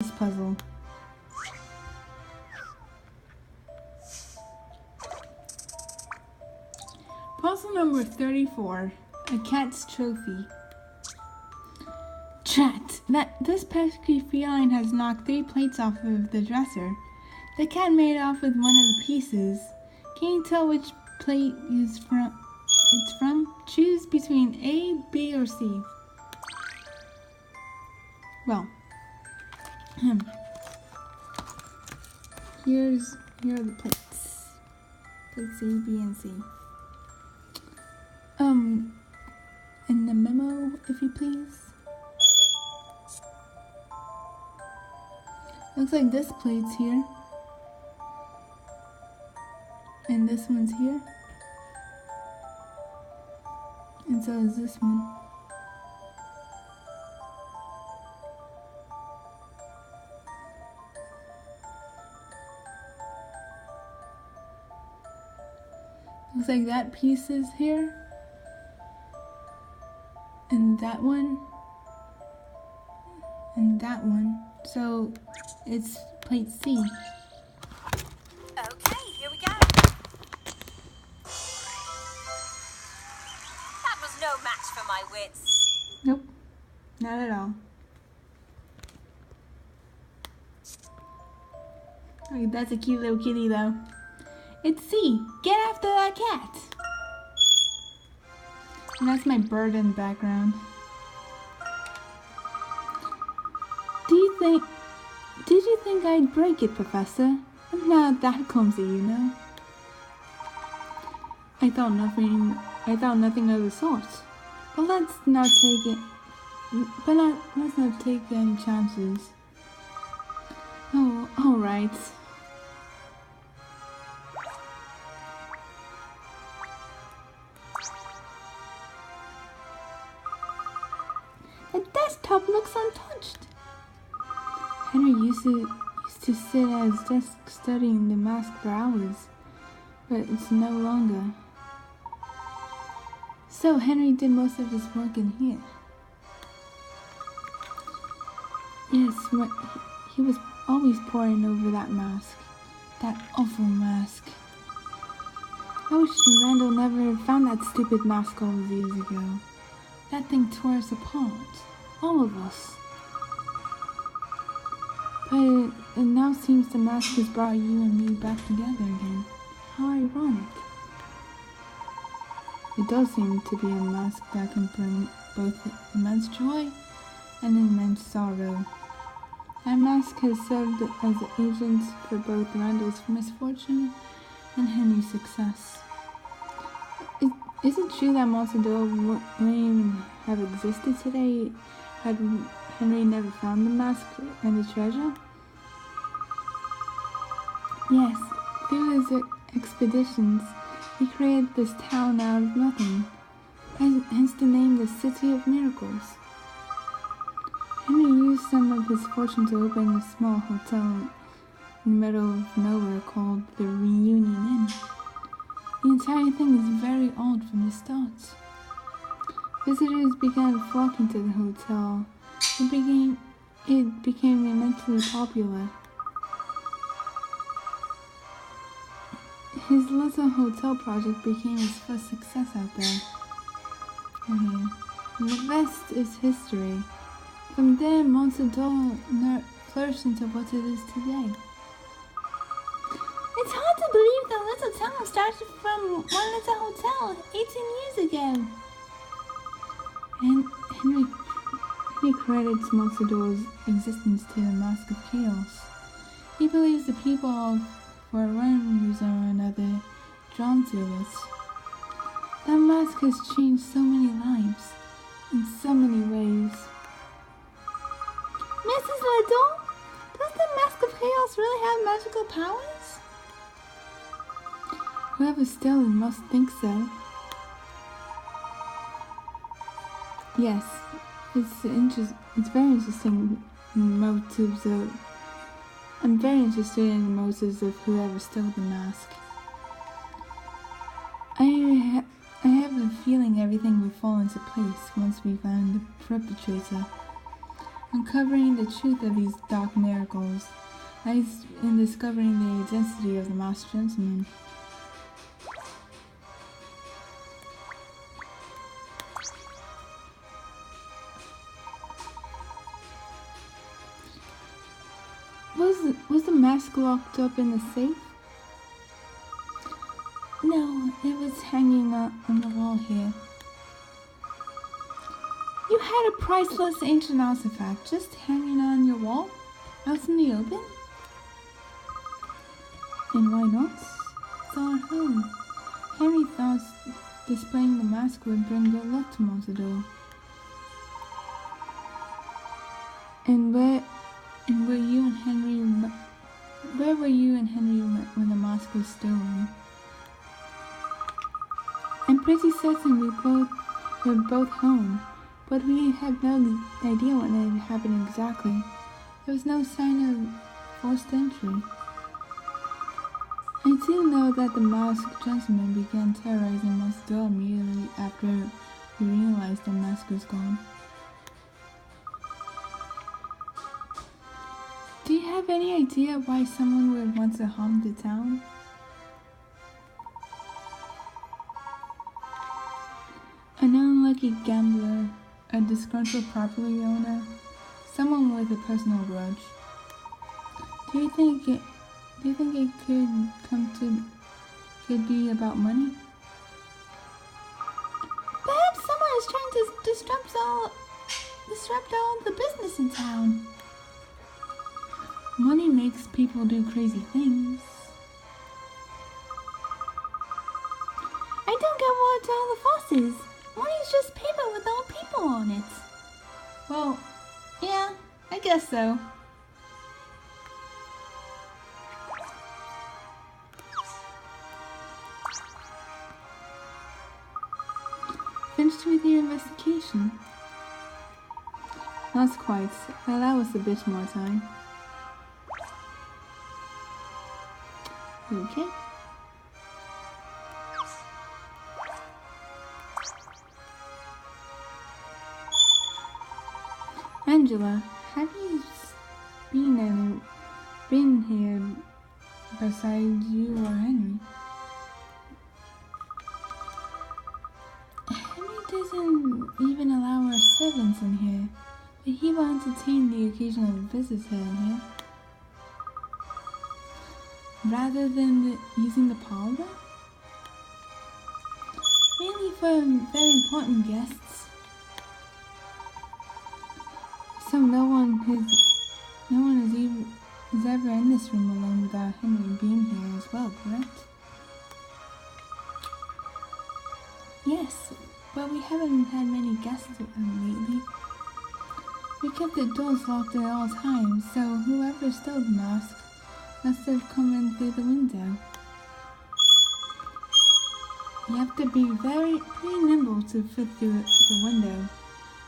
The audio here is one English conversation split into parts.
this puzzle. Puzzle number 34, a cat's trophy. Chat, this pesky feline has knocked 3 plates off of the dresser. The cat made off with one of the pieces. Can you tell which plate it's from? Choose between A, B, or C. Well, here are the plates. Plates A, B, and C. In the memo, if you please. Looks like this plate's here. And this one's here. And so is this one. Looks like that piece is here. And that one. And that one. So it's plate C. Okay, here we go. That was no match for my wits. Nope, not at all. Okay, that's a cute little kitty though. It's C. Get after that cat. And that's my bird in the background. Did you think I'd break it, Professor? I'm not that clumsy, you know. I thought nothing of the sort. But let's not take any chances. Oh, all right. The desktop looks untouched. Henry used to sit at his desk studying the mask for hours, but it's no longer. So Henry did most of his work in here. Yes, he was always poring over that mask. That awful mask. I wish Randall never found that stupid mask all those years ago. That thing tore us apart. All of us. But it now seems the mask has brought you and me back together again. How ironic. It does seem to be a mask that can bring both immense joy and immense sorrow. That mask has served as agent for both Randall's misfortune and Henry's success. Is it true that Monstador wouldn't even have existed today had Henry never found the mask and the treasure? Yes, through his expeditions, he created this town out of nothing, hence the name the City of Miracles. Henry used some of his fortune to open a small hotel in the middle of nowhere called the Reunion Inn. The entire thing is very odd from the start. Visitors began flocking to the hotel. It became immensely popular. His little hotel project became his first success out there. The rest is history. From there, Monstador flourished into what it is today. It's hard to believe that little town started from one little hotel 18 years ago. And Henry credits Monstador's existence to the Mask of Chaos. He believes the people are, for one reason or another, drawn to it. That mask has changed so many lives, in so many ways. Mrs. Layton, does the Mask of Chaos really have magical powers? Whoever stole it must think so. Yes, it's very interesting motives of... I'm very interested in the motives of whoever stole the mask. I have a feeling everything will fall into place once we find the perpetrator. uncovering the truth of these dark miracles, as in discovering the identity of the masked gentleman. Was the mask locked up in the safe? No, it was hanging on the wall here. You had a priceless ancient artifact just hanging on your wall, out in the open? And why not? It's our home. Henry thought displaying the mask would bring good luck to Matador. Where were you and Henry when the mask was stolen? I'm pretty certain we were both home, but we had no idea when it happened exactly. There was no sign of forced entry. I do know that the masked gentleman began terrorizing Matador immediately after we realized the mask was gone. Do you have any idea why someone would want to harm the town? An unlucky gambler, a disgruntled property owner, someone with a personal grudge. Do you think it could be about money? Perhaps someone is trying to disrupt all the business in town. Money makes people do crazy things. I don't get what all the fuss is. Money's just paper with old people on it. Well, yeah, I guess so. Finished with your investigation? Not quite. Allow us a bit more time. Okay. Angela, have you been here besides you or Henry? Henry doesn't even allow our servants in here, but he will entertain the occasional visitor in here. Rather than using the parlor? Mainly for very important guests. So no one is ever in this room alone without Henry being here as well, correct? Yes, but we haven't had many guests lately. We kept the doors locked at all times, so whoever stole the mask must have come in through the window. You have to be pretty nimble to fit through the window.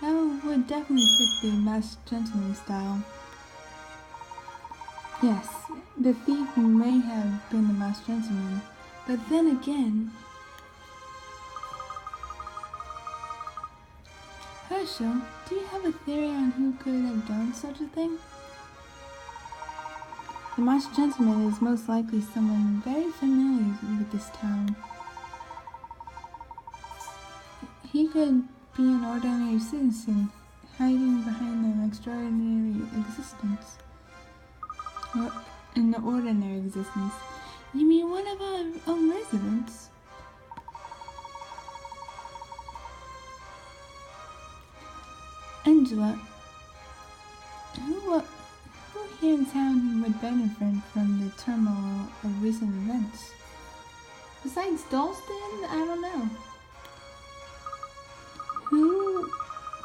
That would definitely fit the masked gentleman style. Yes, the thief may have been the masked gentleman, but then again... Herschel, do you have a theory on who could have done such a thing? The masked gentleman is most likely someone very familiar with this town. He could be an ordinary citizen, hiding behind an extraordinary existence. Or an ordinary existence. You mean one of our own residents? Angela, who here in town would benefit from the turmoil of recent events? Besides Dalston, I don't know.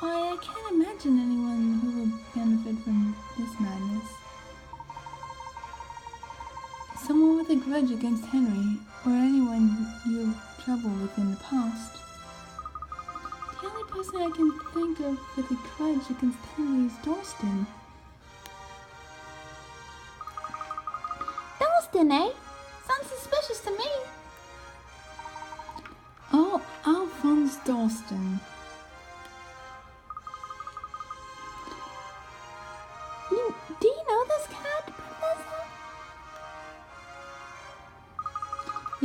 I can't imagine anyone who would benefit from this madness. Someone with a grudge against Henry, or anyone you had trouble with in the past. The only person I can think of with a grudge against Henry is Dalston. Dalston, eh? Sounds suspicious to me. Oh, Alphonse Dalston.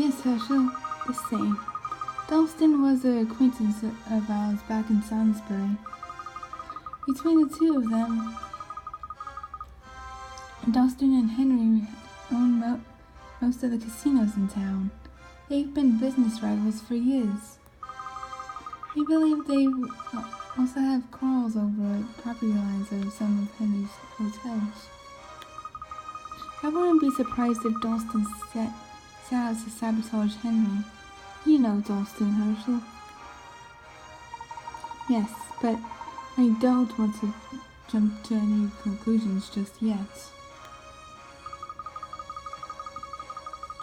Yes, Herschel, the same. Dalston was an acquaintance of ours back in Salisbury. Between the two of them, Dalston and Henry own most of the casinos in town. They've been business rivals for years. I believe they also have quarrels over property lines of some of Henry's hotels. I wouldn't be surprised if Dalston set out to sabotage Henry. You know Dalston, Herschel. Yes, but I don't want to jump to any conclusions just yet.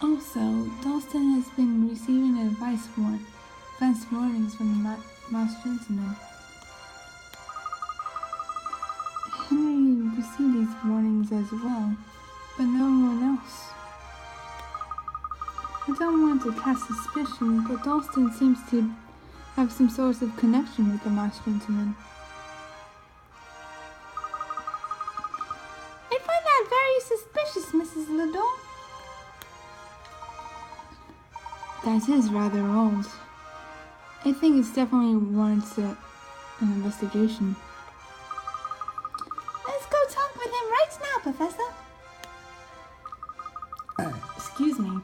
Also, Dalston has been receiving advance warnings from the masked gentleman. Henry received these warnings as well, but no one else. I don't want to cast suspicion, but Dalston seems to have some sort of connection with the masked gentleman. I find that very suspicious, Mrs. Layton. That is rather old. I think it's definitely warrants an investigation. Let's go talk with him right now, Professor. Excuse me.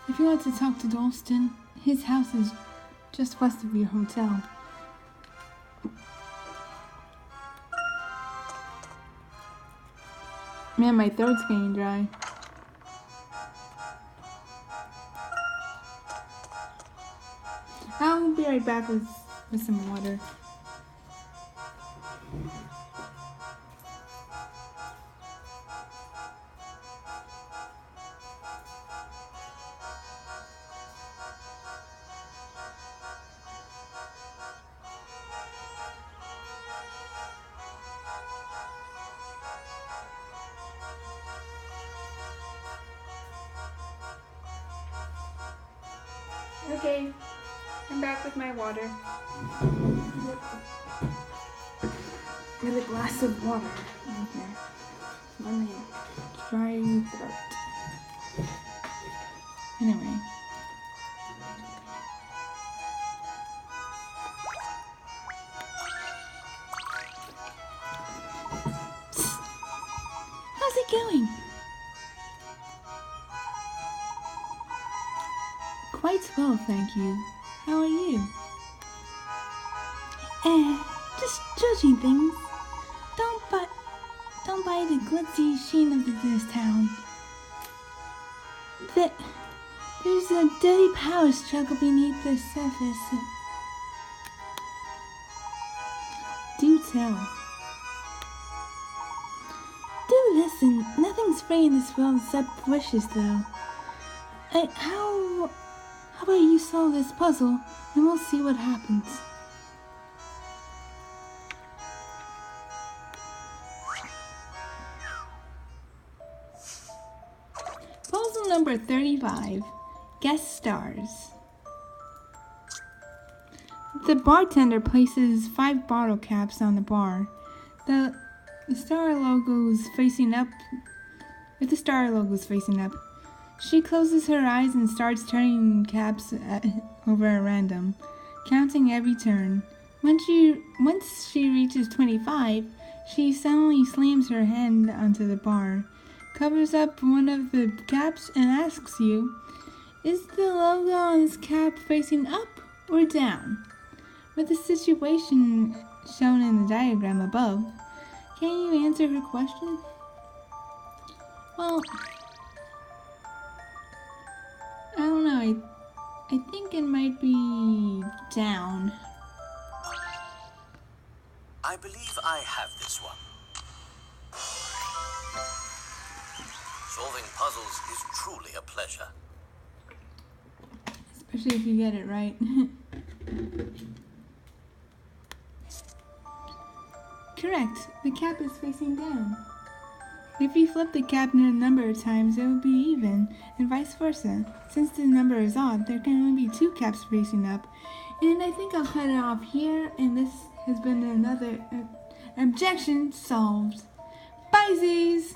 If you want to talk to Dalston, his house is just west of your hotel. Man, my throat's getting dry. I'll be right back with some water. Okay, I'm back with my water. With a glass of water right here. Let me dry throat. Anyway. How's it going? Quite well, thank you. How are you? Just judging things. Don't buy the glitzy sheen of this town. There's a dirty power struggle beneath the surface. Do tell. Do listen. Nothing's free in this world except wishes, though. How about you solve this puzzle, and we'll see what happens. Puzzle number 35. Guest stars. The bartender places 5 bottle caps on the bar. The star logo's facing up. With the star logo's facing up. She closes her eyes and starts turning caps over at random, counting every turn. Once she reaches 25, she suddenly slams her hand onto the bar, covers up one of the caps, and asks you, "Is the logo on this cap facing up or down?" With the situation shown in the diagram above, can you answer her question? Well, I don't know, I think it might be down. I believe I have this one. Solving puzzles is truly a pleasure. Especially if you get it right. Correct, the cap is facing down. If you flip the cap a number of times, it would be even, and vice versa. Since the number is odd, there can only be 2 caps facing up. And I think I'll cut it off here, and this has been another objection solved. Bye, Z's!